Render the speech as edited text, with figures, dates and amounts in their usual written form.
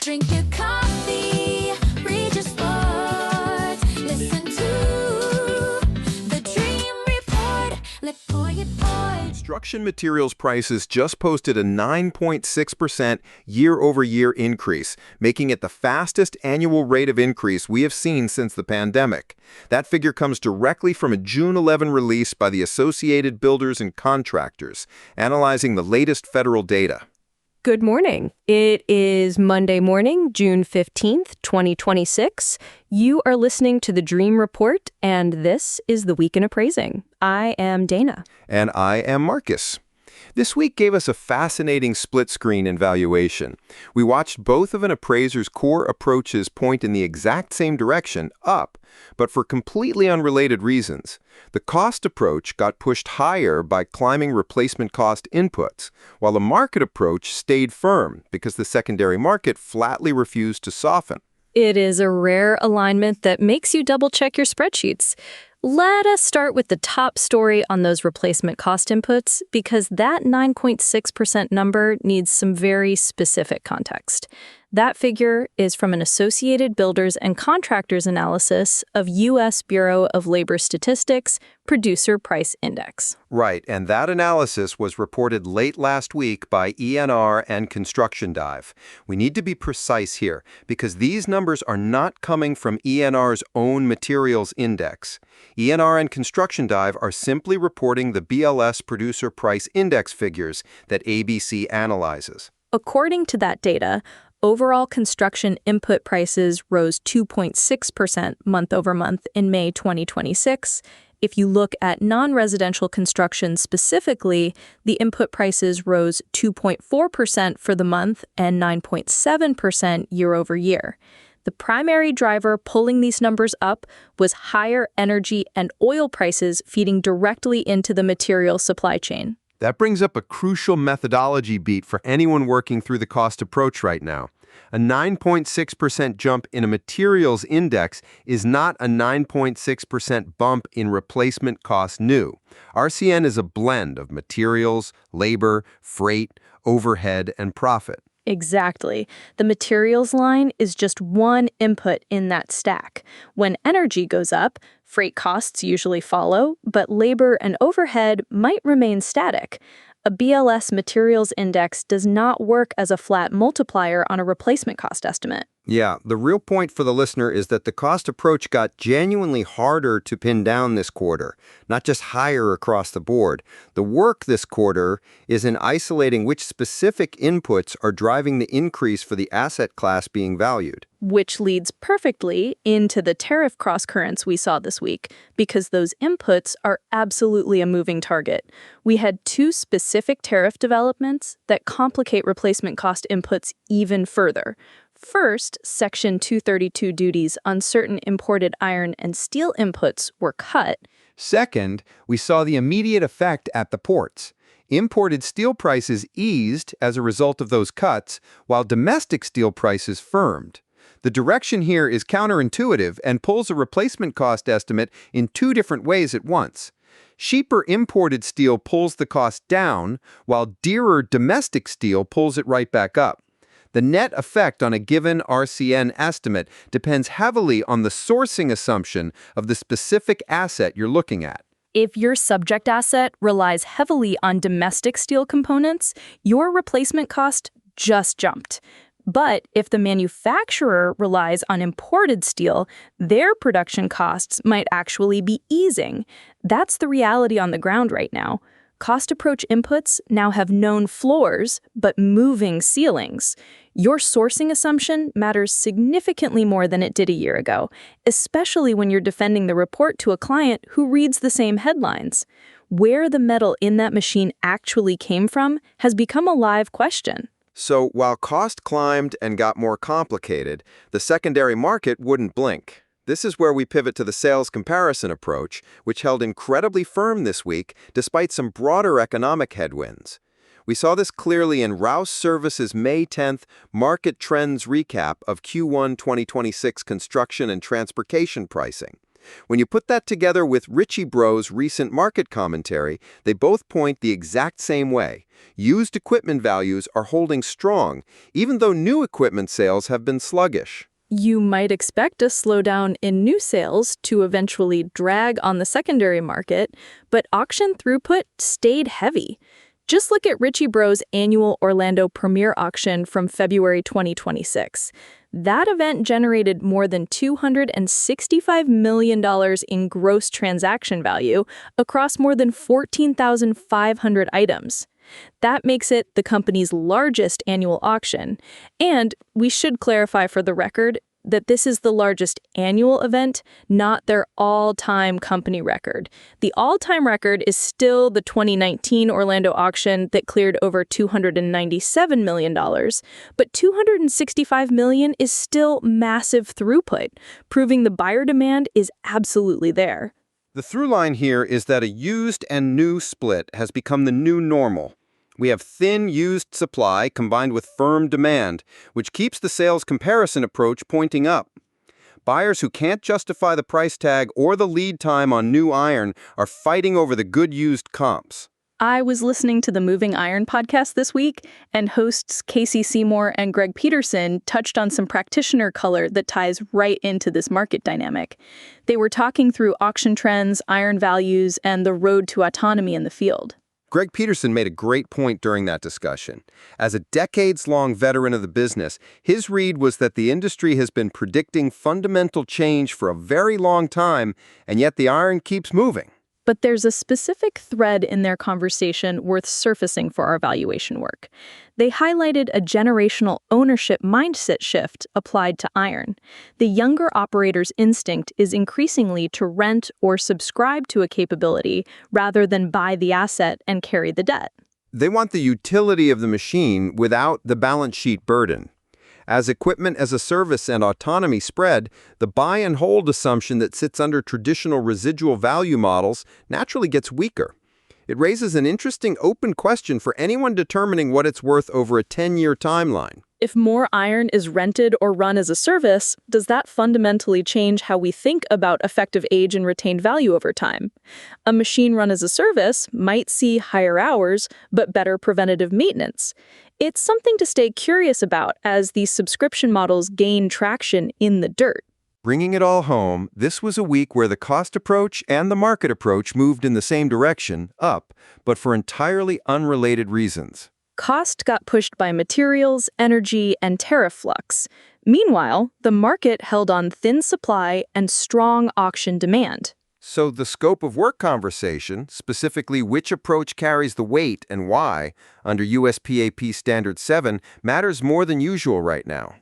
Drink your coffee, read your sports, listen to the Dream Report. Let boy get boy. Construction materials prices just posted a 9.6% year-over-year increase, making it the fastest annual rate of increase we have seen since the pandemic. That figure comes directly from a June 11 release by the Associated Builders and Contractors, analyzing the latest federal data. Good morning. It is Monday morning, June 15th, 2026. You are listening to the Dream Report, and this is the Week in Appraising. I am Dana. And I am Marcus. This week gave us a fascinating split-screen evaluation. We watched both of an appraiser's core approaches point in the exact same direction, up, but for completely unrelated reasons. The cost approach got pushed higher by climbing replacement cost inputs, while the market approach stayed firm because the secondary market flatly refused to soften. It is a rare alignment that makes you double-check your spreadsheets. Let us start with the top story on those replacement cost inputs, because that 9.6% number needs some very specific context. That figure is from an Associated Builders and Contractors analysis of U.S. Bureau of Labor Statistics Producer Price Index. Right, and that analysis was reported late last week by ENR and Construction Dive. We need to be precise here, because these numbers are not coming from ENR's own materials index. ENR and Construction Dive are simply reporting the BLS Producer Price Index figures that ABC analyzes. According to that data, overall construction input prices rose 2.6% month over month in May 2026. If you look at non-residential construction specifically, the input prices rose 2.4% for the month and 9.7% year over year. The primary driver pulling these numbers up was higher energy and oil prices feeding directly into the material supply chain. That brings up a crucial methodology beat for anyone working through the cost approach right now. A 9.6% jump in a materials index is not a 9.6% bump in replacement cost new. RCN is a blend of materials, labor, freight, overhead, and profit. Exactly. The materials line is just one input in that stack. When energy goes up, freight costs usually follow, but labor and overhead might remain static. A BLS materials index does not work as a flat multiplier on a replacement cost estimate. Yeah, the real point for the listener is that the cost approach got genuinely harder to pin down this quarter, not just higher across the board. The work this quarter is in isolating which specific inputs are driving the increase for the asset class being valued. Which leads perfectly into the tariff crosscurrents we saw this week, because those inputs are absolutely a moving target. We had two specific tariff developments that complicate replacement cost inputs even further. First, Section 232 duties on certain imported iron and steel inputs were cut. Second, we saw the immediate effect at the ports. Imported steel prices eased as a result of those cuts, while domestic steel prices firmed. The direction here is counterintuitive and pulls a replacement cost estimate in two different ways at once. Cheaper imported steel pulls the cost down, while dearer domestic steel pulls it right back up. The net effect on a given RCN estimate depends heavily on the sourcing assumption of the specific asset you're looking at. If your subject asset relies heavily on domestic steel components, your replacement cost just jumped. But if the manufacturer relies on imported steel, their production costs might actually be easing. That's the reality on the ground right now. Cost approach inputs now have known floors, but moving ceilings. Your sourcing assumption matters significantly more than it did a year ago, especially when you're defending the report to a client who reads the same headlines. Where the metal in that machine actually came from has become a live question. So while cost climbed and got more complicated, the secondary market wouldn't blink. This is where we pivot to the sales comparison approach, which held incredibly firm this week despite some broader economic headwinds. We saw this clearly in Rouse Services' May 10th Market Trends Recap of Q1 2026 construction and transportation pricing. When you put that together with Ritchie Bros' recent market commentary, they both point the exact same way. Used equipment values are holding strong, even though new equipment sales have been sluggish. You might expect a slowdown in new sales to eventually drag on the secondary market, but auction throughput stayed heavy. Just look at Ritchie Bros' annual Orlando Premier Auction from February 2026. That event generated more than $265 million in gross transaction value across more than 14,500 items. That makes it the company's largest annual auction. And we should clarify for the record that this is the largest annual event, not their all-time company record. The all-time record is still the 2019 Orlando auction that cleared over $297 million, but $265 million is still massive throughput, proving the buyer demand is absolutely there. The through line here is that a used and new split has become the new normal. We have thin used supply combined with firm demand, which keeps the sales comparison approach pointing up. Buyers who can't justify the price tag or the lead time on new iron are fighting over the good used comps. I was listening to the Moving Iron podcast this week, and hosts Casey Seymour and Greg Peterson touched on some practitioner color that ties right into this market dynamic. They were talking through auction trends, iron values, and the road to autonomy in the field. Greg Peterson made a great point during that discussion. As a decades-long veteran of the business, his read was that the industry has been predicting fundamental change for a very long time, and yet the iron keeps moving. But there's a specific thread in their conversation worth surfacing for our valuation work. They highlighted a generational ownership mindset shift applied to iron. The younger operator's instinct is increasingly to rent or subscribe to a capability rather than buy the asset and carry the debt. They want the utility of the machine without the balance sheet burden. As equipment as a service and autonomy spread, the buy and hold assumption that sits under traditional residual value models naturally gets weaker. It raises an interesting open question for anyone determining what it's worth over a 10-year timeline. If more iron is rented or run as a service, does that fundamentally change how we think about effective age and retained value over time? A machine run as a service might see higher hours, but better preventative maintenance. It's something to stay curious about as these subscription models gain traction in the dirt. Bringing it all home, this was a week where the cost approach and the market approach moved in the same direction, up, but for entirely unrelated reasons. Cost got pushed by materials, energy, and tariff flux. Meanwhile, the market held on thin supply and strong auction demand. So the scope of work conversation, specifically which approach carries the weight and why, under USPAP Standard 7, matters more than usual right now.